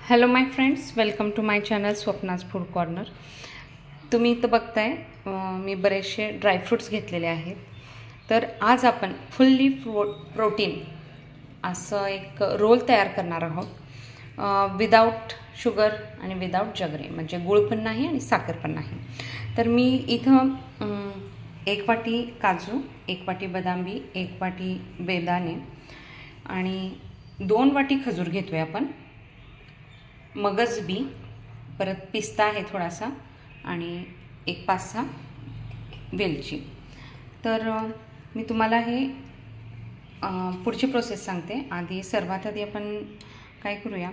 Hello my friends, welcome to my channel Swapna's food corner. तुम्ही इथं बघताय मी बरेचसे ड्रायफ्रूट्स घेतलेले आहेत. तर आज आपण फुल्ली प्रोटीन असं एक रोल तयार करणार आहोत, विदाऊट शुगर आणि विदाऊट जगरी, म्हणजे गूळ पण नाही आणि साखर पण नाही. तर मी इथं 1 वाटी काजू, 1 वाटी बदाम, 1 वाटी बेदाणे आणि 2 वाटी खजूर घेतोय आपण, मगज बी, परत पिस्ता आहे थोडासा आणि एक 5-6 वेलची. तर मी तुम्हाला हे पुढची प्रोसेस सांगते. सर्वात आधी आपण काय करूया,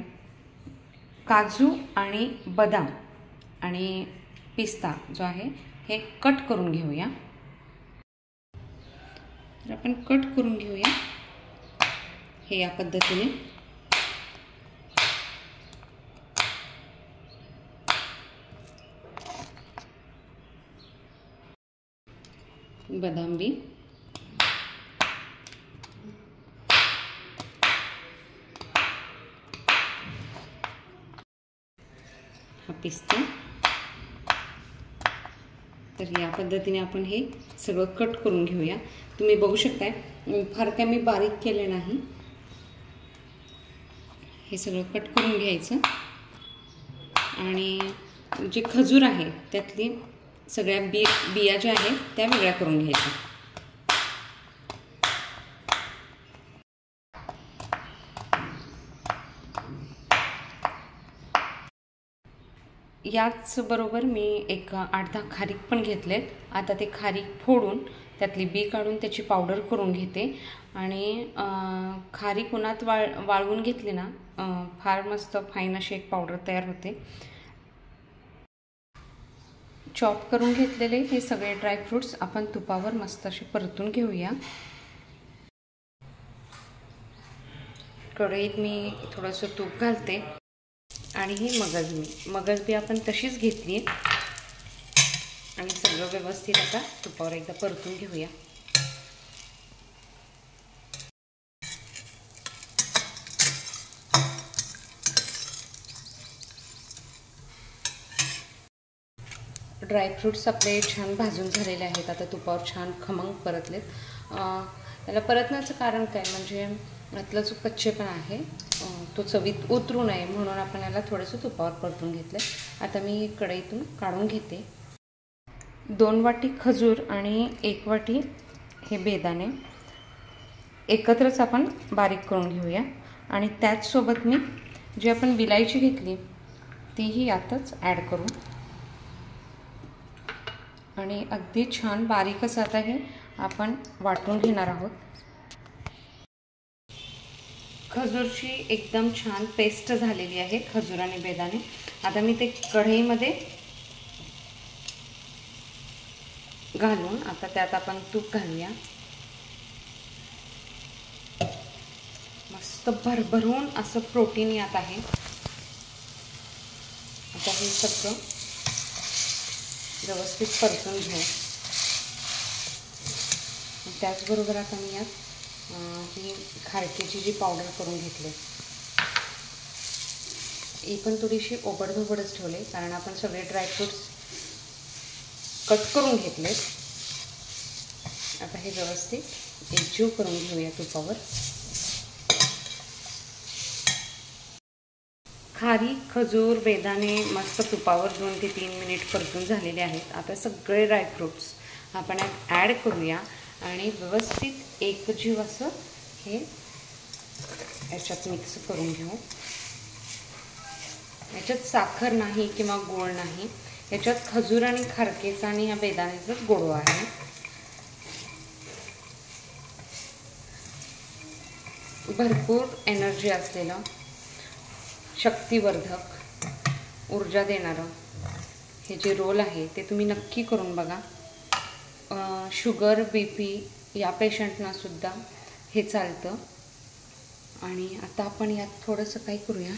काजू आणि बदाम आणि पिस्ता जो आहे हे कट करून घेऊया. तर आपण कट करून घेऊया हे या पद्धतीने. बदाम बी, हा पिस्ता. तर या पद्धतीने आपण हे सगळं कट करून घेऊया. तुम्ही बघू शकताय, फार काय मी बारीक केले नाही. हे सगळं कट करून घ्यायचं आणि जे खजूर आहे त्यातली सगळ्या बिया ज्या आहेत त्या वेगळ्या करून घ्यायच्या. याच बरोबर मी एक 8-10 खारीक पण घेतलेत. आता ते खारीक फोडून त्यातली बी काढून त्याची पावडर करून घेते. आणि खारीक उन्हात वाळवून घेतली ना, फार मस्त फाईन अशी एक पावडर तयार होते. चॉप करून घेतलेले हे सगळे ड्रायफ्रूट्स आपण तुपावर मस्त असे परतून घेऊया. कढईत मी थोडंसं तूप घालते आणि ही मगज बी आपण तशीच घेतली आणि सगळं व्यवस्थित आता तुपावर एकदा परतून घेऊया. ड्रायफ्रूट्स आपले छान भाजून झालेले आहेत. आता तुपावर छान खमंग परतलेत. त्याला परतण्याचं कारण काय, म्हणजे यातला जो कच्चेपणा आहे तो चवीत उतरू नये म्हणून आपण याला थोडंसं तुपावर परतून घेतलं. आता मी कढईतून काढून घेते. 2 वाटी खजूर आणि 1 वाटी हे बेदाणे एकत्रच आपण बारीक करून घेऊया. आणि त्याचसोबत मी जी आपण विलायची घेतली तीही यातच ॲड करू आणि अगदी छान बारीकच आता हे आपण वाटून घेणार आहोत. खजूरची एकदम छान पेस्ट झालेली आहे, खजूर आणि बेदाणे. आता मी ते कढईमध्ये घालून आता त्यात आपण तूप घालूया. मस्त भरभरून असं प्रोटीन यात आहे. आता हे सगळं व्यवस्थित परतून घेऊ. त्याचबरोबर आता मी यात ही खारकेची जी पावडर करून घेतली ही पण थोडीशी ओबडधोबडच ठेवले, कारण आपण सगळे ड्रायफ्रूट्स कट करून घेतले. आता हे व्यवस्थित एकजीव करून घेऊया तुपावर. खारीक, खजूर, बेदाणे मस्त तुपावर 2 ते 3 मिनिट परतून झालेले आहेत. आता सगळे ड्रायफ्रूट्स आपण यात ॲड करूया आणि व्यवस्थित एकजीव असं हे याच्यात मिक्स करून घेऊ. याच्यात साखर नाही किंवा गोड नाही, याच्यात खजूर आणि खारकेचा आणि या बेदाण्याचाच गोडवा आहे. भरपूर एनर्जी असलेलं, शक्तिवर्धक, ऊर्जा देणारं हे जे रोल आहे ते तुम्ही नक्की करून बघा. शुगर, BP या पेशंटनासुद्धा हे चालतं. आणि आता आपण यात थोडंसं काय करूया,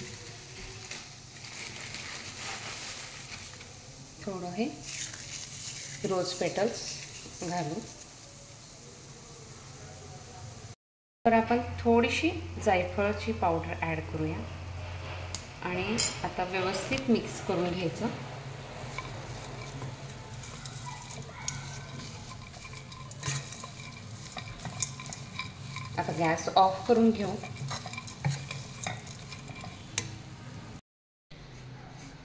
थोडं हे रोज पेटल्स घालू. तर आपण थोडीशी जायफळची पावडर ॲड करूया. आणि आता व्यवस्थित मिक्स करून घ्यायचं. आता गॅस ऑफ करून घेऊ.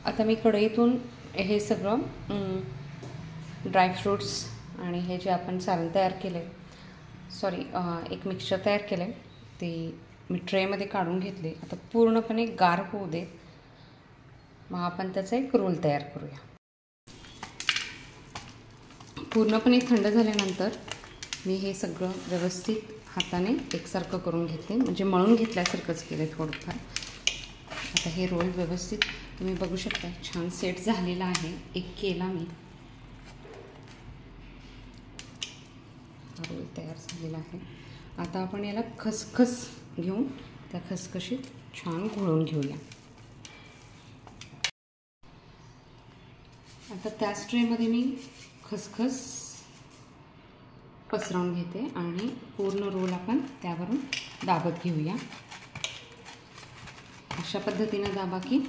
आता मी कढईतून हे सगळं ड्रायफ्रूट्स आणि हे जे आपण सारण तयार केलं आहे, एक मिक्सचर तयार केलं आहे, ते मी ट्रेमध्ये काढून घेतले. आता पूर्णपणे गार होऊ दे, मग आपण त्याचा एक रोल तयार करूया. पूर्णपणे थंड झाल्यानंतर मी हे सगळं व्यवस्थित हाताने एकसारखं करून घेतले, म्हणजे मळून घेतल्यासारखंच केलं थोडंफार. आता हे रोल व्यवस्थित तुम्ही बघू शकता छान सेट झालेला आहे. एक केला मी, रोल तयार झालेला आहे. आता आपण याला खसखस घेऊन त्या खसखशीत छान घोळून घेऊया. आता त्याच ट्रेमध्ये मी खसखस पसरवून घेते आणि पूर्ण रोल आपण त्यावरून दाबत घेऊया. अशा पद्धतीने दाबा की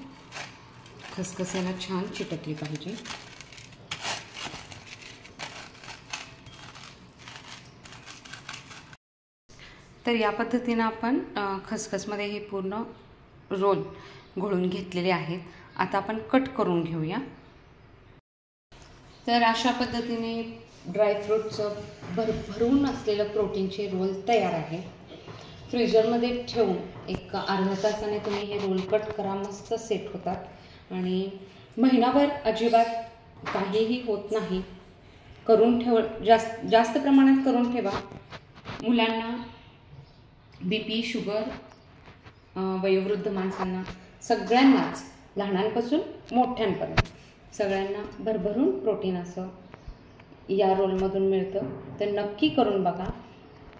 खसखस याला छान चिटकली पाहिजे. तर या पद्धतीने आपण खसखसमध्ये हे पूर्ण रोल घोळून घेतलेले आहेत. आता आपण कट करून घेऊया. तर अशा पद्धतीने ड्रायफ्रूटचं भरभरून असलेलं प्रोटीनचे रोल तयार आहे. फ्रीजरमध्ये ठेवून एक अर्ध्या तासाने तुम्ही हे रोल कट करा, मस्त सेट होतात आणि महिनाभर अजिबात काहीही होत नाही. करून ठेव, जास्त प्रमाणात करून ठेवा. मुलांना BP, शुगर, वयोवृद्ध माणसांना, सगळ्यांनाच, लहानांपासून मोठ्यांपर्यंत सगळ्यांना भरभरून प्रोटीन असं या रोलमधून मिळतं. तर नक्की करून बघा.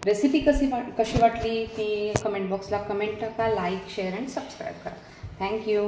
रेसिपी कशी वाटली ती कमेंट बॉक्सला कमेंट टाका. लाईक, शेअर अँड सबस्क्राईब करा. थँक्यू.